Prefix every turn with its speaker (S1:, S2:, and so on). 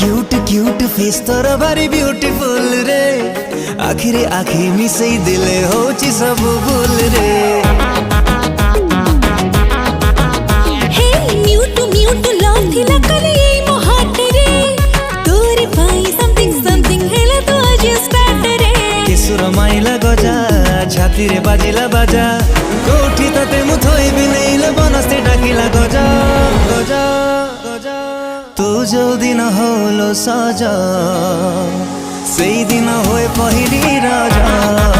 S1: Cute cute face तोर भारी beautiful रे आखिरे आखि मिसई दिले होची सब भूल रे माइला गजा छाती रे बाजिला बाजा कोठी तते मुथोई बिनेइले बनस्ते डाकिला गजा गजा गजा तू जो दिन होलो सजा सेई दिन होए पहिली राजा।